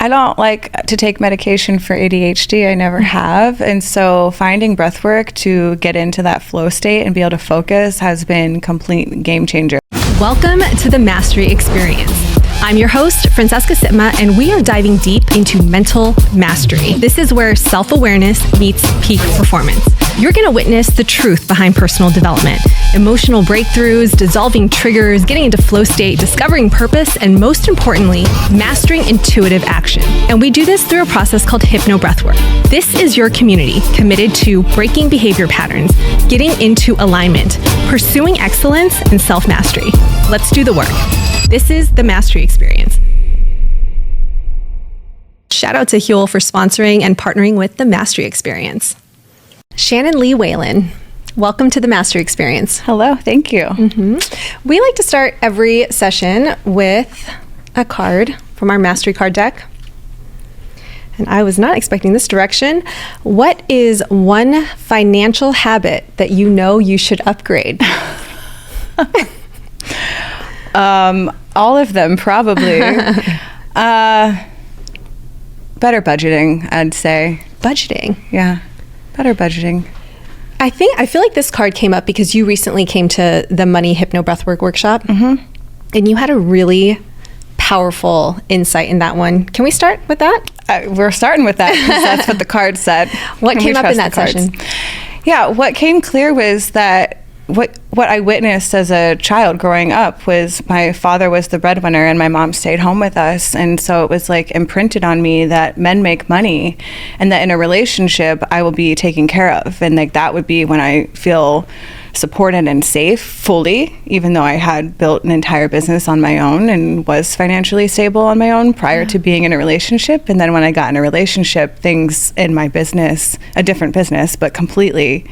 I don't like to take medication for ADHD. I never have. And so finding breathwork to get into that flow state and be able to focus has been complete game changer. Welcome to the Mastry Experience. I'm your host, Francesca Sipma, and we are diving deep into mental mastery. This is where self-awareness meets peak performance. You're going to witness the truth behind personal development, emotional breakthroughs, dissolving triggers, getting into flow state, discovering purpose, and most importantly, mastering intuitive action. And we do this through a process called hypnobreathwork. This is your community committed to breaking behavior patterns, getting into alignment, pursuing excellence, and self-mastery. Let's do the work. This is the Mastry Experience. Shout out to Huel for sponsoring and partnering with the Mastry Experience. Shannon Whalen, welcome to the Mastry Experience. Hello, thank you. We like to start every session with a card from our Mastry card deck. And I was not expecting this direction. What is one financial habit that you know you should upgrade? All of them, probably. Better budgeting, I'd say. Budgeting? Yeah, better budgeting. I feel like this card came up because you recently came to the Money Hypnobreathwork workshop. And you had a really powerful insight in that one. Can we start with that? We're starting with that because that's what the card said. What came up in that session? Yeah, what came clear was that what I witnessed as a child growing up was my father was the breadwinner and my mom stayed home with us. And so it was like imprinted on me that men make money and that in a relationship I will be taken care of. And like that would be when I feel supported and safe fully, even though I had built an entire business on my own and was financially stable on my own prior to being in a relationship. And then when I got in a relationship, things in my business, a different business, but completely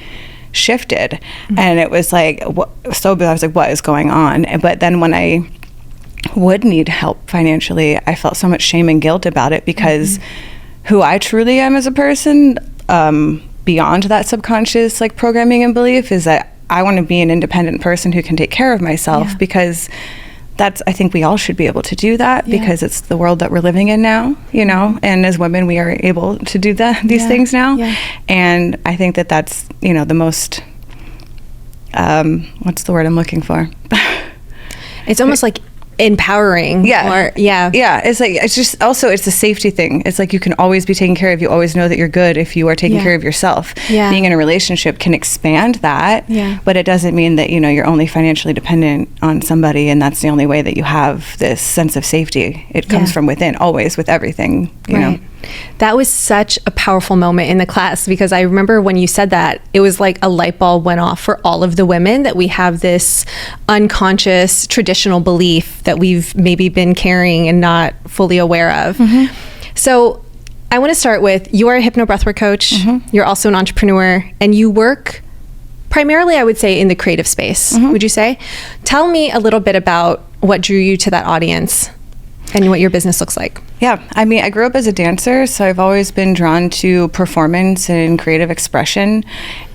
shifted. And it was like, I was like, what is going on? But then when I would need help financially, I felt so much shame and guilt about it because who I truly am as a person, beyond that subconscious like programming and belief, is that I want to be an independent person who can take care of myself because I think we all should be able to do that because it's the world that we're living in now, you know, and as women, we are able to do these things now. And I think that that's, you know, the most, what's the word I'm looking for? It's almost like empowering. It's like, it's just also, it's a safety thing. It's like you can always be taken care of. You always know that you're good if you are taking care of yourself. Being in a relationship can expand that, but it doesn't mean that, you know, you're only financially dependent on somebody and that's the only way that you have this sense of safety. It comes from within, always, with everything, you know. That was such a powerful moment in the class because I remember when you said that, it was like a light bulb went off for all of the women that we have this unconscious traditional belief that we've maybe been carrying and not fully aware of. So I want to start with, you are a hypnobreathwork coach, you're also an entrepreneur, and you work primarily, I would say, in the creative space, would you say? Tell me a little bit about what drew you to that audience and what your business looks like. Yeah, I mean, I grew up as a dancer, so I've always been drawn to performance and creative expression.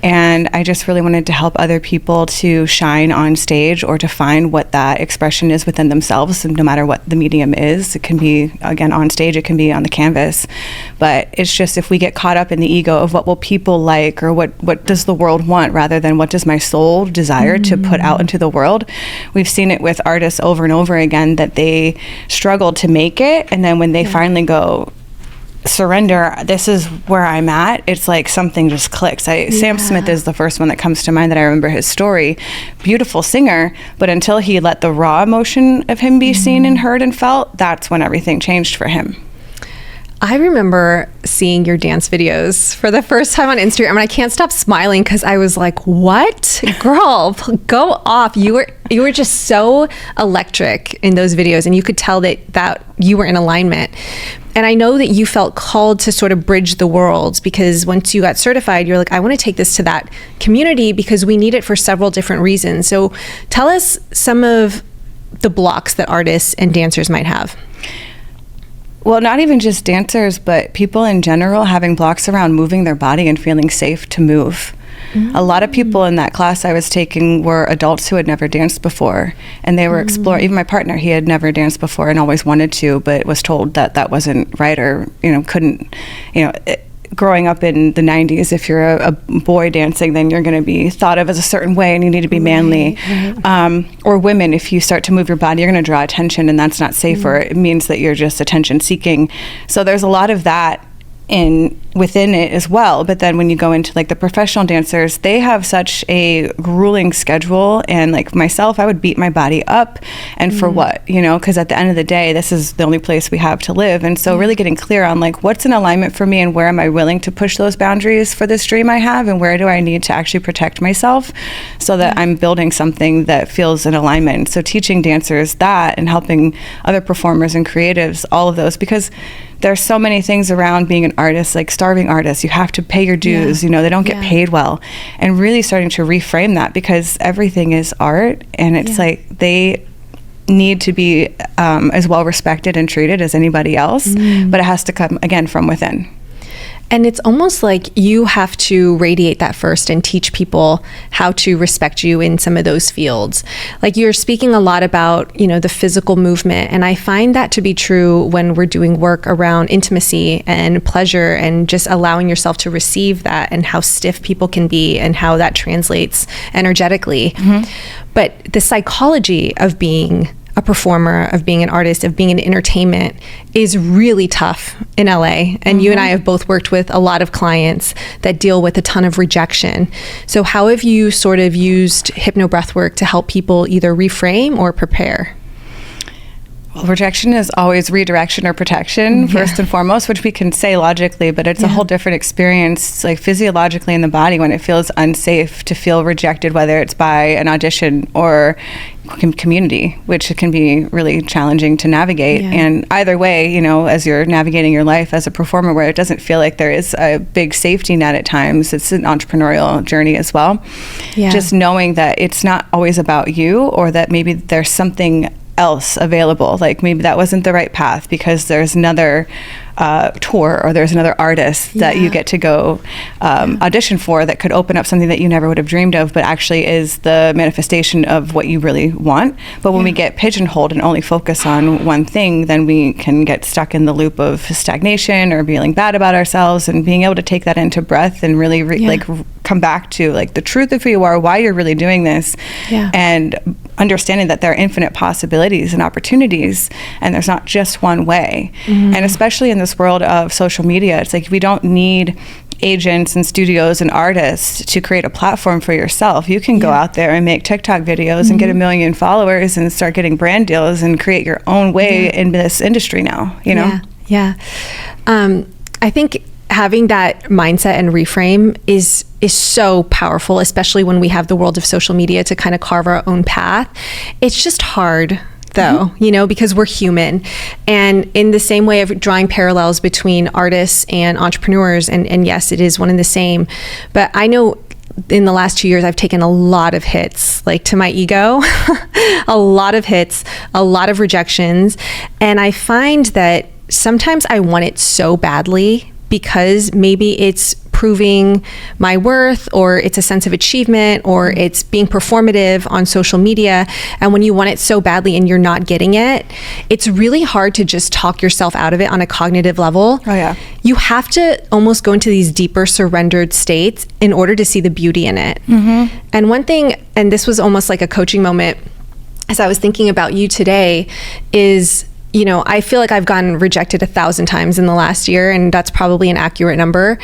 And I just really wanted to help other people to shine on stage or to find what that expression is within themselves, no matter what the medium is. It can be, again, on stage, it can be on the canvas. But it's just if we get caught up in the ego of what will people like or what does the world want rather than what does my soul desire to put out into the world. We've seen it with artists over and over again that they struggle to make it. And then when they finally go, surrender, this is where I'm at, it's like something just clicks. Sam Smith is the first one that comes to mind that I remember his story. Beautiful singer, but until he let the raw emotion of him be seen and heard and felt, that's when everything changed for him. I remember seeing your dance videos for the first time on Instagram, and I can't stop smiling because I was like, what? Girl, go off. You were just so electric in those videos, and you could tell that you were in alignment. And I know that you felt called to sort of bridge the worlds because once you got certified, you're like, I want to take this to that community because we need it for several different reasons. So tell us some of the blocks that artists and dancers might have. Well, not even just dancers, but people in general having blocks around moving their body and feeling safe to move. A lot of people in that class I was taking were adults who had never danced before, and they were exploring. Even my partner, he had never danced before and always wanted to, but was told that that wasn't right, or couldn't. Growing up in the 90s, if you're a boy dancing, then you're going to be thought of as a certain way and you need to be manly. Or women, if you start to move your body, you're going to draw attention, and that's not safe, or it means that you're just attention seeking. So there's a lot of that within it as well. But then when you go into like the professional dancers, they have such a grueling schedule, and like myself, I would beat my body up, and for what, because at the end of the day, this is the only place we have to live. And so really getting clear on like what's an alignment for me, and where am I willing to push those boundaries for this dream I have, and where do I need to actually protect myself so that I'm building something that feels in alignment. So teaching dancers that, and helping other performers and creatives, all of those, because there's so many things around being an artist, like starving artists. You have to pay your dues, they don't get paid well. And really starting to reframe that, because everything is art, and it's like they need to be as well respected and treated as anybody else, but it has to come, again, from within. And it's almost like you have to radiate that first and teach people how to respect you in some of those fields. Like you're speaking a lot about, the physical movement. And I find that to be true when we're doing work around intimacy and pleasure, and just allowing yourself to receive that, and how stiff people can be and how that translates energetically. But the psychology of being a performer, of being an artist, of being in entertainment is really tough in LA. And you and I have both worked with a lot of clients that deal with a ton of rejection. So how have you sort of used hypnobreathwork to help people either reframe or prepare? Well, rejection is always redirection or protection, first and foremost, which we can say logically, but it's a whole different experience, like physiologically in the body, when it feels unsafe to feel rejected, whether it's by an audition or community, which can be really challenging to navigate. And either way, as you're navigating your life as a performer, where it doesn't feel like there is a big safety net at times, it's an entrepreneurial journey as well. Just knowing that it's not always about you, or that maybe there's something else available, like maybe that wasn't the right path because there's another tour, or there's another artist that you get to go audition for, that could open up something that you never would have dreamed of, but actually is the manifestation of what you really want. But when we get pigeonholed and only focus on one thing, then we can get stuck in the loop of stagnation or feeling bad about ourselves, and being able to take that into breath and really come back to like the truth of who you are, why you're really doing this, and understanding that there are infinite possibilities and opportunities, and there's not just one way. And especially in this world of social media, it's like we don't need agents and studios and artists to create a platform for yourself. You can go out there and make TikTok videos and get 1 million followers and start getting brand deals and create your own way in this industry now, I think having that mindset and reframe is so powerful, especially when we have the world of social media to kind of carve our own path. It's just hard though, because we're human. And in the same way of drawing parallels between artists and entrepreneurs, and yes, it is one and the same. But I know in the last 2 years, I've taken a lot of hits, like to my ego, a lot of hits, a lot of rejections. And I find that sometimes I want it so badly, because maybe it's proving my worth, or it's a sense of achievement, or it's being performative on social media. And when you want it so badly and you're not getting it, it's really hard to just talk yourself out of it on a cognitive level. You have to almost go into these deeper surrendered states in order to see the beauty in it. And one thing, and this was almost like a coaching moment as I was thinking about you today, is I feel like I've gotten rejected 1,000 times in the last year, and that's probably an accurate number.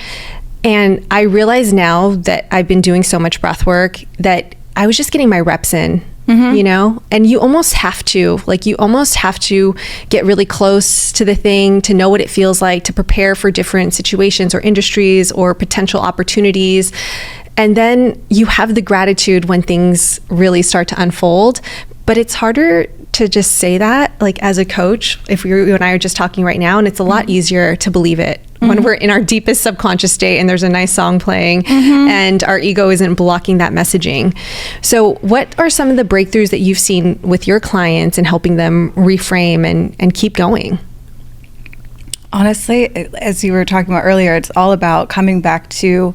And I realize now that I've been doing so much breath work that I was just getting my reps in, and you almost have to get really close to the thing to know what it feels like, to prepare for different situations or industries or potential opportunities. And then you have the gratitude when things really start to unfold. But it's harder to just say that, like as a coach, if you and I are just talking right now, and it's a lot easier to believe it when we're in our deepest subconscious state and there's a nice song playing and our ego isn't blocking that messaging. So what are some of the breakthroughs that you've seen with your clients in helping them reframe and keep going? Honestly, as you were talking about earlier, it's all about coming back to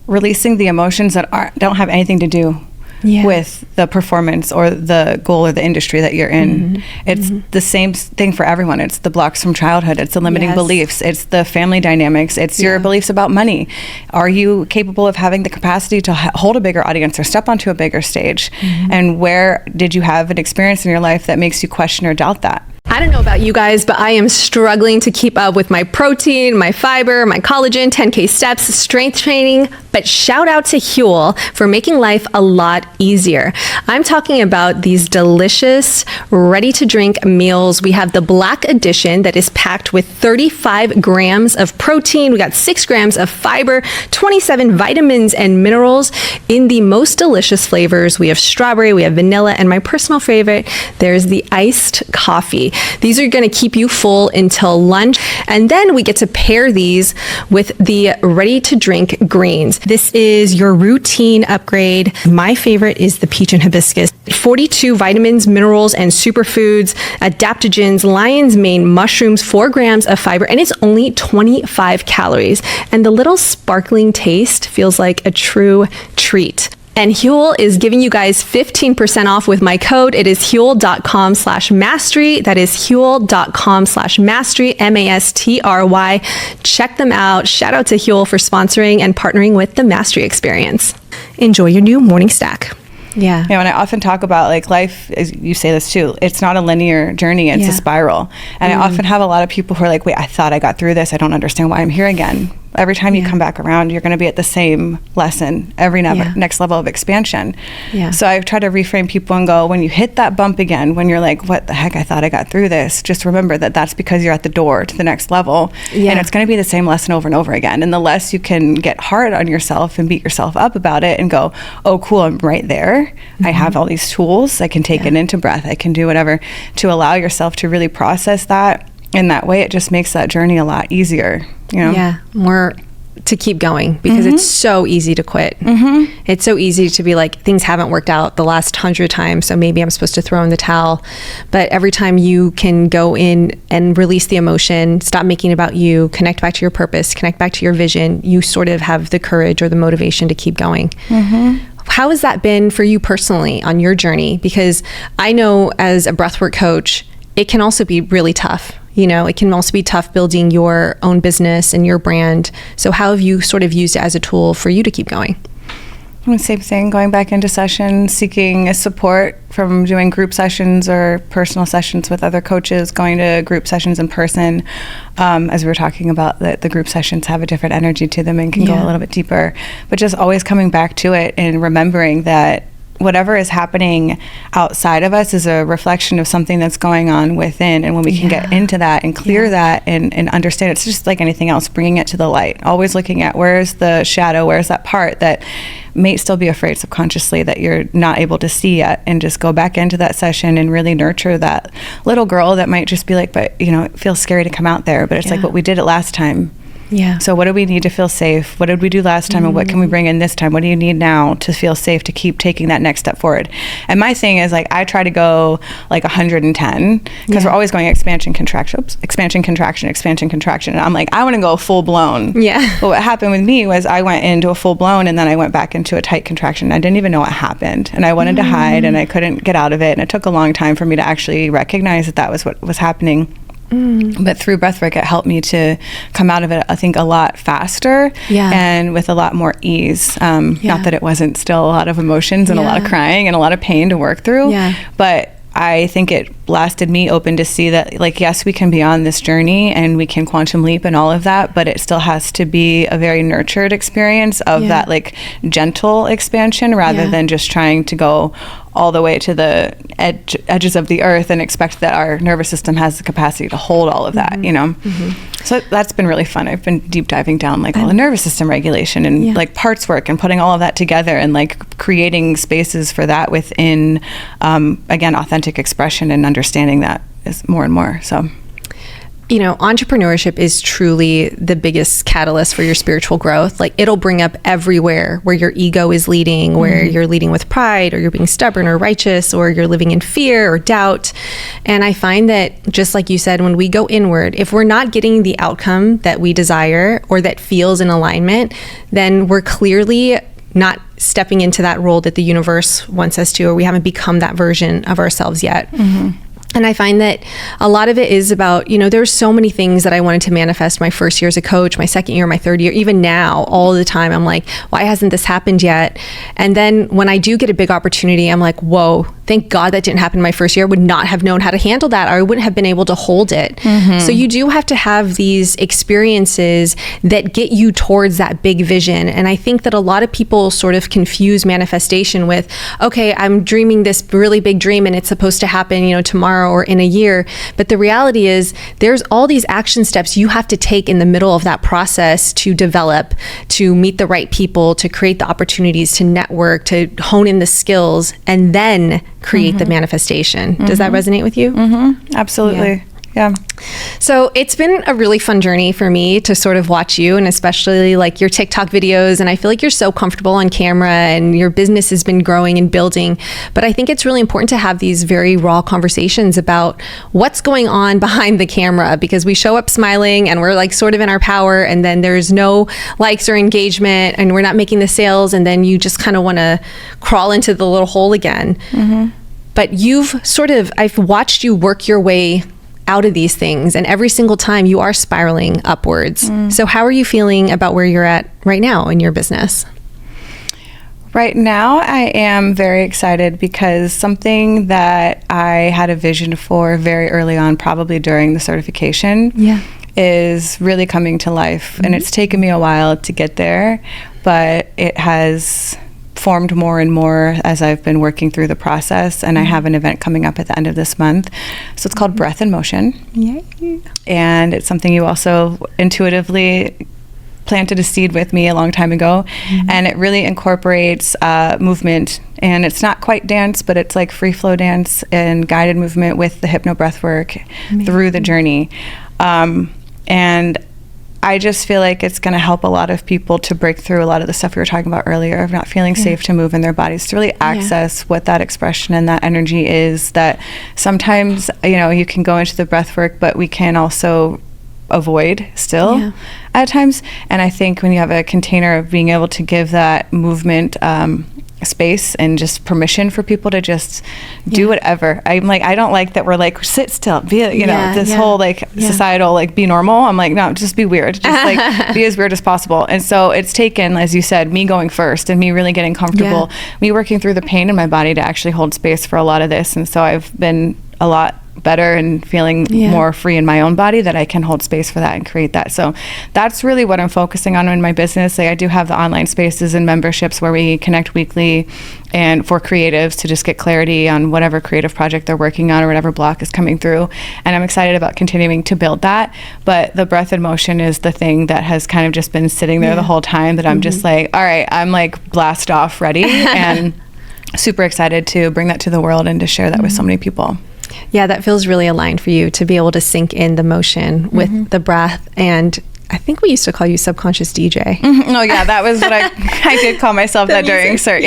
releasing the emotions that don't have anything to do with the performance or the goal or the industry that you're in. It's the same thing for everyone. It's the blocks from childhood. It's the limiting beliefs. It's the family dynamics. It's your beliefs about money. Are you capable of having the capacity to hold a bigger audience or step onto a bigger stage? And where did you have an experience in your life that makes you question or doubt that? I don't know about you guys, but I am struggling to keep up with my protein, my fiber, my collagen, 10K steps, strength training. But shout out to Huel for making life a lot easier. I'm talking about these delicious, ready-to-drink meals. We have the Black Edition that is packed with 35 grams of protein. We got 6 grams of fiber, 27 vitamins and minerals in the most delicious flavors. We have strawberry, we have vanilla, and my personal favorite, there's the iced coffee. These are going to keep you full until lunch. And then we get to pair these with the ready-to-drink greens. This is your routine upgrade. My favorite is the peach and hibiscus. 42 vitamins, minerals, and superfoods, adaptogens, lion's mane, mushrooms, 4 grams of fiber, and it's only 25 calories. And the little sparkling taste feels like a true treat. And Huel is giving you guys 15% off with my code. It is huel.com/mastery. That is huel.com/mastery, MASTRY. Check them out. Shout out to Huel for sponsoring and partnering with the Mastry Experience. Enjoy your new morning stack. Yeah. And I often talk about like life, as you say this too, it's not a linear journey, it's a spiral. And I often have a lot of people who are like, wait, I thought I got through this. I don't understand why I'm here again. Every time you come back around, you're going to be at the same lesson, every next level of expansion. So I try to reframe people and go, when you hit that bump again, when you're like, what the heck, I thought I got through this, just remember that that's because you're at the door to the next level. And it's going to be the same lesson over and over again. And the less you can get hard on yourself and beat yourself up about it and go, oh, cool, I'm right there. I have all these tools. I can take it into breath. I can do whatever to allow yourself to really process that. In that way, it just makes that journey a lot easier, you know? Yeah, more to keep going because it's so easy to quit. It's so easy to be like, things haven't worked out the last 100 times, so maybe I'm supposed to throw in the towel. But every time you can go in and release the emotion, stop making it about you, connect back to your purpose, connect back to your vision, you sort of have the courage or the motivation to keep going. How has that been for you personally on your journey? Because I know as a breathwork coach, it can also be really tough. You know, it can also be tough building your own business and your brand. So how have you sort of used it as a tool for you to keep going? Same thing, going back into sessions, seeking support from doing group sessions or personal sessions with other coaches, going to group sessions in person. As we were talking about, the group sessions have a different energy to them and can go a little bit deeper. But just always coming back to it and remembering that whatever is happening outside of us is a reflection of something that's going on within. And when we can get into that and clear that and understand, it's just like anything else, bringing it to the light, always looking at where's the shadow, where's that part that may still be afraid subconsciously that you're not able to see yet, and just go back into that session and really nurture that little girl that might just be like, but you know, it feels scary to come out there, but it's like, but we did it last time. So what do we need to feel safe? What did we do last time and what can we bring in this time? What do you need now to feel safe to keep taking that next step forward? And my thing is like, I try to go like 110 because we're always going expansion, contraction. And I'm like, I want to go full blown. But what happened with me was I went into a full blown and then I went back into a tight contraction. I didn't even know what happened. And I wanted to hide and I couldn't get out of it. And it took a long time for me to actually recognize that that was what was happening. But through breathwork, it helped me to come out of it, I think, a lot faster and with a lot more ease. Not that it wasn't still a lot of emotions and a lot of crying and a lot of pain to work through, but I think it blasted me open to see that, like, yes, we can be on this journey and we can quantum leap and all of that, but it still has to be a very nurtured experience of that, like, gentle expansion rather than just trying to go all the way to the edges of the earth and expect that our nervous system has the capacity to hold all of that, you know? So that's been really fun. I've been deep diving down like all the nervous system regulation and like parts work and putting all of that together and like creating spaces for that within, again, authentic expression and understanding that is more and more. So Entrepreneurship is truly the biggest catalyst for your spiritual growth. Like, it'll bring up everywhere where your ego is leading, where you're leading with pride, or you're being stubborn or righteous, or you're living in fear or doubt. And I find that, just like you said, when we go inward, if we're not getting the outcome that we desire or that feels in alignment, then we're clearly not stepping into that role that the universe wants us to, or we haven't become that version of ourselves yet. And I find that a lot of it is about, there's so many things that I wanted to manifest my first year as a coach, my second year, my third year, even now, all the time. I'm like, why hasn't this happened yet? And then when I do get a big opportunity, I'm like, whoa, thank God that didn't happen in my first year. I would not have known how to handle that, or I wouldn't have been able to hold it. So you do have to have these experiences that get you towards that big vision. And I think that a lot of people sort of confuse manifestation with, okay, I'm dreaming this really big dream and it's supposed to happen, tomorrow or in a year. But the reality is there's all these action steps you have to take in the middle of that process to develop, to meet the right people, to create the opportunities, to network, to hone in the skills, and then create the manifestation. Does that resonate with you? Absolutely. Yeah. So it's been a really fun journey for me to sort of watch you, and especially like your TikTok videos. And I feel like you're so comfortable on camera and your business has been growing and building. But I think it's really important to have these very raw conversations about what's going on behind the camera, because we show up smiling and we're like sort of in our power, and then there's no likes or engagement and we're not making the sales, and then you just kind of want to crawl into the little hole again. But I've watched you work your way out of these things, and every single time you are spiraling upwards. So how are you feeling about where you're at right now in your business? Right now, I am very excited because something that I had a vision for very early on, probably during the certification, is really coming to life. And it's taken me a while to get there, but it has formed more and more as I've been working through the process. And I have an event coming up at the end of this month. So it's called Breath in Motion. And it's something you also intuitively planted a seed with me a long time ago. And it really incorporates movement. And it's not quite dance, but it's like free flow dance and guided movement with the hypnobreathwork through the journey. And I just feel like it's going to help a lot of people to break through a lot of the stuff we were talking about earlier of not feeling safe to move in their bodies, to really access what that expression and that energy is, that sometimes, you can go into the breath work, but we can also avoid still at times. And I think when you have a container of being able to give that movement space and just permission for people to just do whatever. I'm like, I don't like that we're like, sit still, be, this whole like societal, like be normal. I'm like, no, just be weird. Just like be as weird as possible. And so it's taken, as you said, me going first and me really getting comfortable, me working through the pain in my body to actually hold space for a lot of this. And so I've been a lot better and feeling more free in my own body, that I can hold space for that and create that. So that's really what I'm focusing on in my business. Like, I do have the online spaces and memberships where we connect weekly, and for creatives to just get clarity on whatever creative project they're working on or whatever block is coming through. And I'm excited about continuing to build that. But the breath in motion is the thing that has kind of just been sitting there the whole time, that I'm just like, all right, I'm like blast off ready and super excited to bring that to the world and to share that with so many people. Yeah, that feels really aligned for you to be able to sink in the motion with the breath. And I think we used to call you subconscious DJ. No, that was what I did call myself that during cert.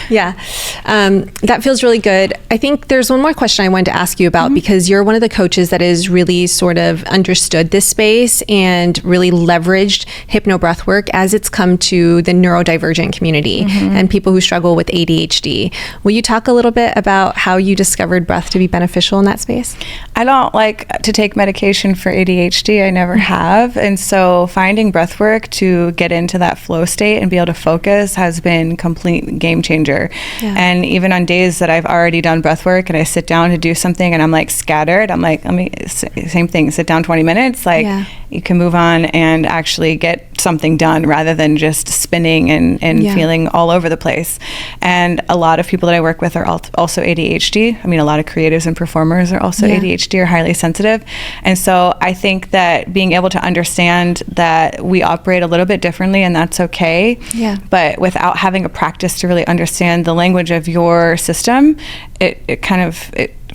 That feels really good. I think there's one more question I wanted to ask you about, because you're one of the coaches that has really sort of understood this space and really leveraged hypnobreathwork as it's come to the neurodivergent community and people who struggle with ADHD. Will you talk a little bit about how you discovered breath to be beneficial in that space? I don't like to take medication for ADHD. I never have. And so finding breath work to get into that flow state and be able to focus has been a complete game changer. And even on days that I've already done breath work and I sit down to do something and I'm like scattered, I'm like, same thing, sit down 20 minutes, like you can move on and actually get something done rather than just spinning and feeling all over the place. And a lot of people that I work with are also ADHD. I mean, a lot of creatives and performers are also ADHD or highly sensitive. And so I think that being able to understand that we operate a little bit differently, and that's okay. But without having a practice to really understand the language of your system, it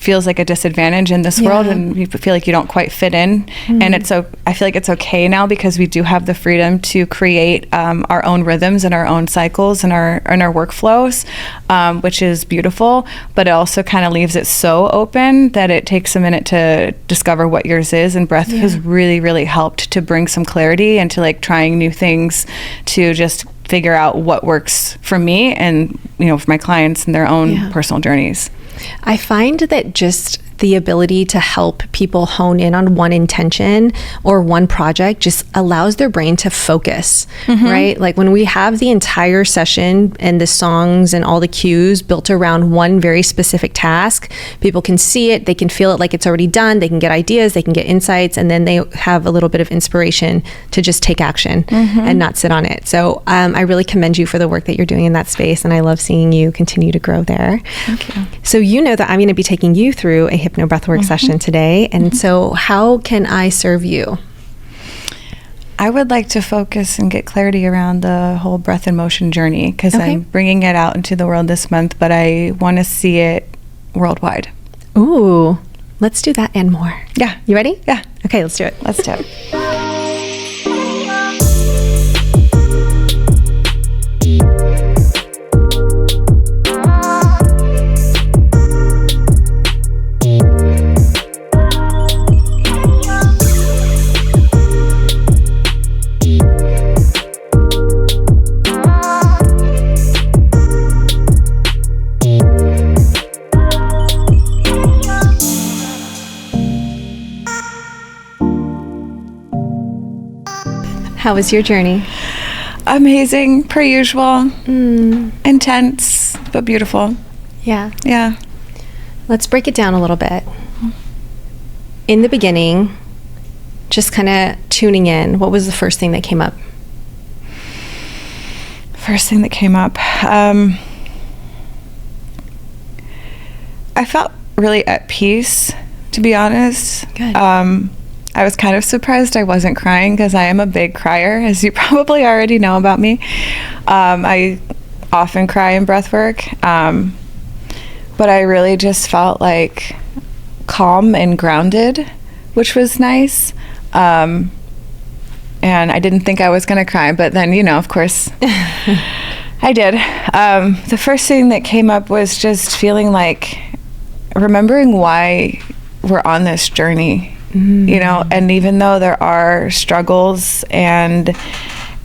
feels like a disadvantage in this world, and you feel like you don't quite fit in. And I feel like it's okay now because we do have the freedom to create our own rhythms and our own cycles and our workflows, which is beautiful. But it also kind of leaves it so open that it takes a minute to discover what yours is. And breath has really, really helped to bring some clarity and to like trying new things to just figure out what works for me and, you know, for my clients and their own personal journeys. I find that just the ability to help people hone in on one intention or one project just allows their brain to focus, right? Like when we have the entire session and the songs and all the cues built around one very specific task, people can see it, they can feel it like it's already done, they can get ideas, they can get insights, and then they have a little bit of inspiration to just take action and not sit on it. So I really commend you for the work that you're doing in that space, and I love seeing you continue to grow there. Thank you. So you know that I'm going to be taking you through a hypnobreathwork session today. And so how can I serve you? I would like to focus and get clarity around the whole breath and motion journey because I'm bringing it out into the world this month, but I want to see it worldwide. Ooh, let's do that and more. Yeah. You ready? Yeah. Okay, let's do it. Let's do it. How was your journey? Amazing, per usual. Intense, but beautiful. Yeah. Yeah. Let's break it down a little bit. In the beginning, just kind of tuning in, what was the first thing that came up? First thing that came up, I felt really at peace, to be honest. Good. I was kind of surprised I wasn't crying because I am a big crier, as you probably already know about me. I often cry in breathwork, but I really just felt like calm and grounded, which was nice. And I didn't think I was going to cry, but then, you know, of course, I did. The first thing that came up was just feeling like remembering why we're on this journey. You know, and even though there are struggles and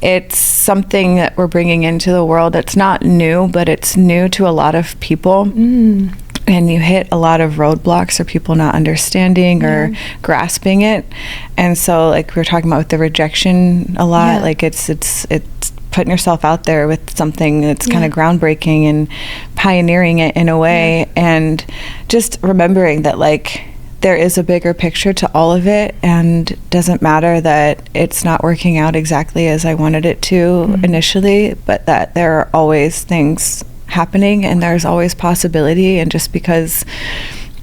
it's something that we're bringing into the world, it's not new, but it's new to a lot of people. And you hit a lot of roadblocks or people not understanding or grasping it. And so like we were talking about with the rejection a lot, like it's putting yourself out there with something that's kind of groundbreaking and pioneering it in a way. And just remembering that like there is a bigger picture to all of it, and doesn't matter that it's not working out exactly as I wanted it to initially, but that there are always things happening and there's always possibility. And just because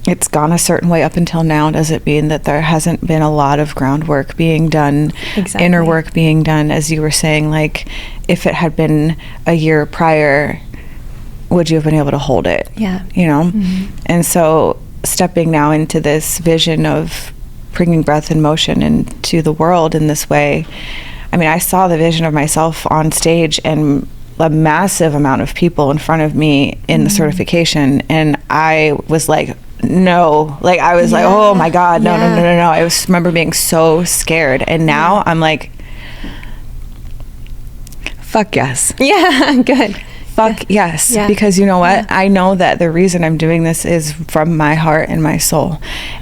it's gone a certain way up until now doesn't mean that there hasn't been a lot of groundwork being done, inner work being done. As you were saying, like if it had been a year prior, would you have been able to hold it? Yeah. You know? And so stepping now into this vision of bringing breath and motion into the world in this way, I mean, I saw the vision of myself on stage and a massive amount of people in front of me in the certification, and I was like, no, like I was like, oh my God, no. I remember being so scared, and now I'm like, fuck yes. Yeah, good. Fuck yes, because you know what? I know that the reason I'm doing this is from my heart and my soul,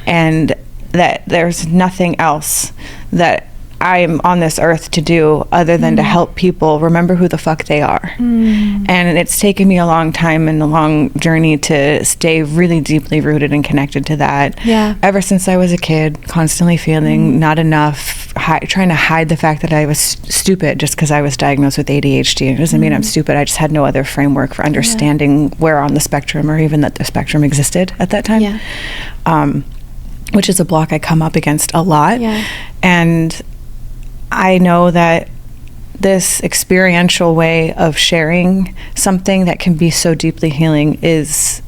and that there's nothing else that I'm on this earth to do other than to help people remember who the fuck they are. And it's taken me a long time and a long journey to stay really deeply rooted and connected to that. Ever since I was a kid, constantly feeling not enough, trying to hide the fact that I was stupid just because I was diagnosed with ADHD. It doesn't mean I'm stupid. I just had no other framework for understanding where on the spectrum, or even that the spectrum existed at that time. Which is a block I come up against a lot. And I know that this experiential way of sharing something that can be so deeply healing is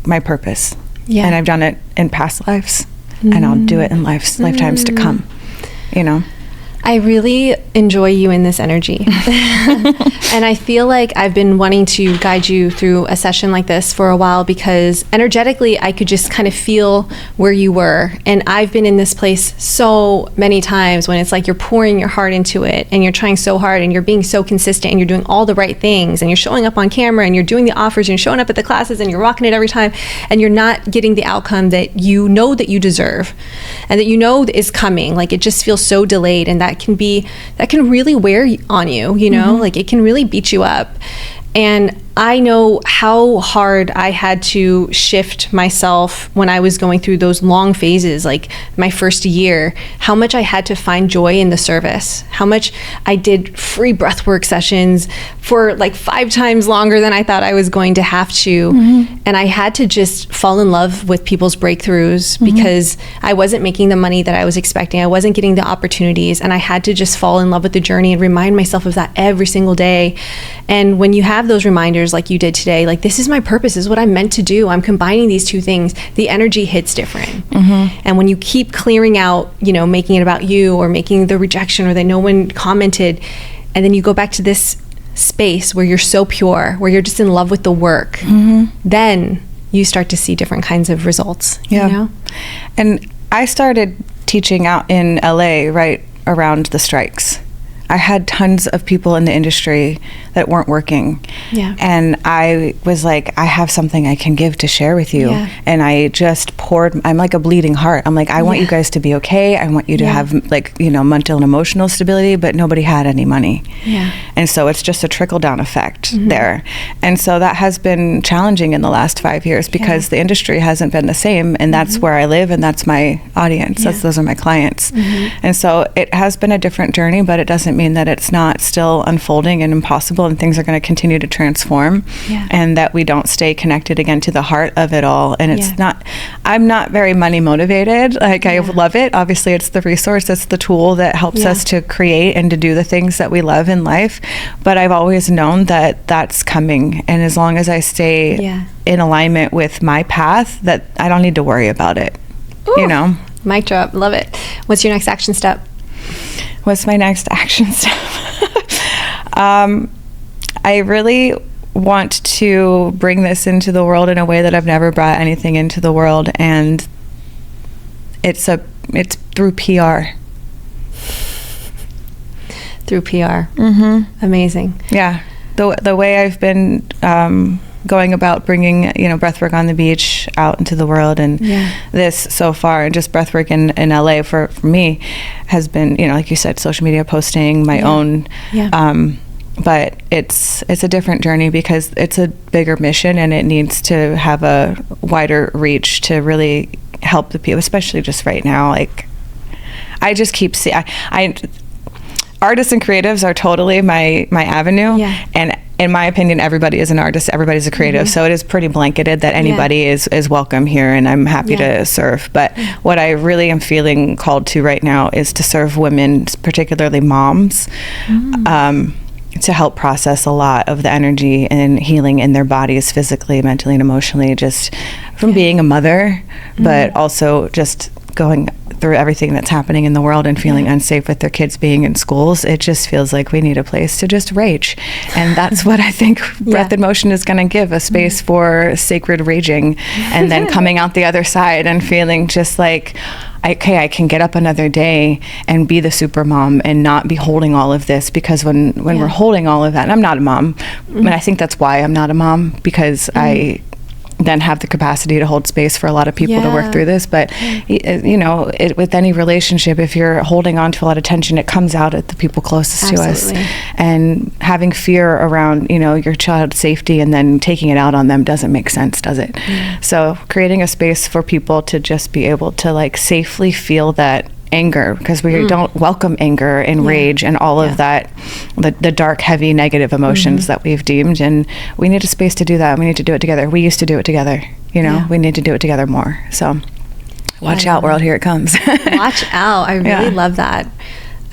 my purpose. Yeah. And I've done it in past lives, and I'll do it in lifetimes to come, you know. I really enjoy you in this energy. And I feel like I've been wanting to guide you through a session like this for a while, because energetically I could just kind of feel where you were. And I've been in this place so many times when it's like you're pouring your heart into it and you're trying so hard and you're being so consistent and you're doing all the right things and you're showing up on camera and you're doing the offers and you're showing up at the classes and you're rocking it every time, and you're not getting the outcome that you know that you deserve and that you know is coming. Like, it just feels so delayed, and that can really wear on you, you know, like it can really beat you up. And I know how hard I had to shift myself when I was going through those long phases, like my first year, how much I had to find joy in the service, how much I did free breathwork sessions for like 5 times longer than I thought I was going to have to. And I had to just fall in love with people's breakthroughs because I wasn't making the money that I was expecting. I wasn't getting the opportunities, and I had to just fall in love with the journey and remind myself of that every single day. And when you have those reminders like you did today, like, this is my purpose, this is what I'm meant to do, I'm combining these two things, the energy hits different. And when you keep clearing out, you know, making it about you or making the rejection or that no one commented, and then you go back to this space where you're so pure, where you're just in love with the work, then you start to see different kinds of results. You know? And I started teaching out in LA right around the strikes. I had tons of people in the industry that weren't working. And I was like, I have something I can give to share with you. And I just poured, I'm like a bleeding heart. I'm like, I want you guys to be okay. I want you to have, like, you know, mental and emotional stability, but nobody had any money. And so it's just a trickle down effect there. And so that has been challenging in the last 5 years because the industry hasn't been the same. And that's where I live, and that's my audience. Those are my clients. And so it has been a different journey, but it doesn't mean that it's not still unfolding and impossible, and things are going to continue to transform, and that we don't stay connected again to the heart of it all. And it's not, I'm not very money motivated. Like, I love it. Obviously, it's the resource, it's the tool that helps us to create and to do the things that we love in life. But I've always known that that's coming. And as long as I stay in alignment with my path, that I don't need to worry about it. Ooh, you know? Mic drop. Love it. What's your next action step? What's my next action step? I really want to bring this into the world in a way that I've never brought anything into the world, and it's through PR. Through PR. Amazing. Yeah. The way I've been going about bringing, you know, breathwork on the beach out into the world, and this so far, and just breathwork in LA for me has been, you know, like you said, social media posting, my own, but it's a different journey because it's a bigger mission, and it needs to have a wider reach to really help the people, especially just right now. Like, I just keep seeing, artists and creatives are totally my avenue, and in my opinion, everybody is an artist, everybody's a creative, so it is pretty blanketed that anybody is welcome here, and I'm happy to serve. But what I really am feeling called to right now is to serve women, particularly moms, to help process a lot of the energy and healing in their bodies, physically, mentally, and emotionally, just from being a mother, but also just going through everything that's happening in the world and feeling unsafe with their kids being in schools. It just feels like we need a place to just rage. And that's what I think Breath in Motion is going to give, a space for sacred raging, and then coming out the other side and feeling just like, okay, I can get up another day and be the super mom and not be holding all of this, because when we're holding all of that, and I'm not a mom, and I think that's why I'm not a mom, because I then have the capacity to hold space for a lot of people to work through this. But you know, with any relationship, if you're holding on to a lot of tension, it comes out at the people closest to us. And having fear around, you know, your child's safety and then taking it out on them doesn't make sense, does it? So creating a space for people to just be able to, like, safely feel that anger, because we don't welcome anger and rage and all of that, the dark, heavy, negative emotions that we've deemed, and we need a space to do that. We need to do it together. We used to do it together, you know. We need to do it together more. So watch out, world, here it comes. Watch out. I really love that.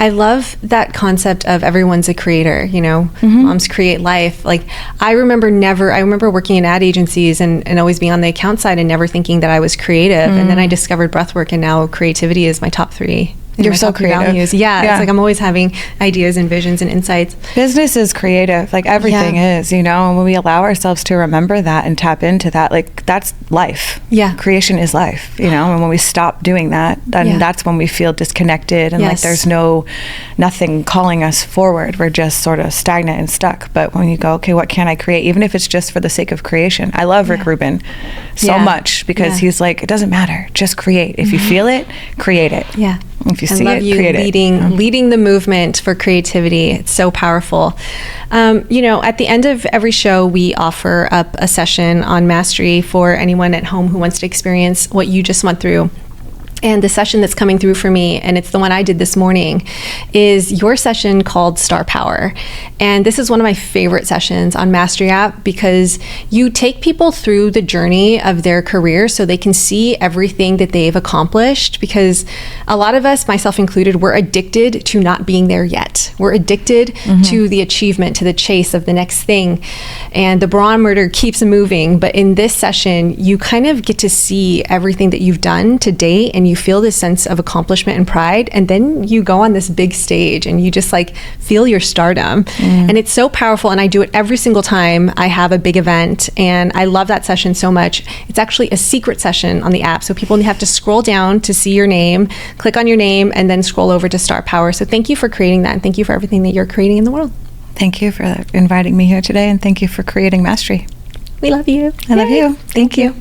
I love that concept of everyone's a creator, you know, moms create life. Like I remember working in ad agencies and always being on the account side and never thinking that I was creative. And then I discovered breathwork, and now creativity is my top 3. You're so creative. Values. Yeah, it's like I'm always having ideas and visions and insights. Business is creative, like everything is, you know, and when we allow ourselves to remember that and tap into that, like that's life. Yeah. Creation is life, you know, and when we stop doing that, then that's when we feel disconnected and like there's nothing calling us forward. We're just sort of stagnant and stuck. But when you go, okay, what can I create? Even if it's just for the sake of creation. I love Rick Rubin so much because he's like, it doesn't matter, just create. If you feel it, create it. Yeah. If you see I love you leading the movement for creativity. It's so powerful. You know, at the end of every show, we offer up a session on Mastry for anyone at home who wants to experience what you just went through. And the session that's coming through for me, and it's the one I did this morning, is your session called Star Power. And this is one of my favorite sessions on Mastry app because you take people through the journey of their career so they can see everything that they've accomplished. Because a lot of us, myself included, we're addicted to not being there yet. We're addicted to the achievement, to the chase of the next thing. And the barometer keeps moving. But in this session, you kind of get to see everything that you've done to date, and you feel this sense of accomplishment and pride, and then you go on this big stage and you just like feel your stardom. And it's so powerful, and I do it every single time I have a big event, and I love that session so much. It's actually a secret session on the app, so people have to scroll down to see your name, click on your name, and then scroll over to Star Power. So thank you for creating that, and thank you for everything that you're creating in the world. Thank you for inviting me here today, and thank you for creating Mastry. We love you. I love you. Thank you.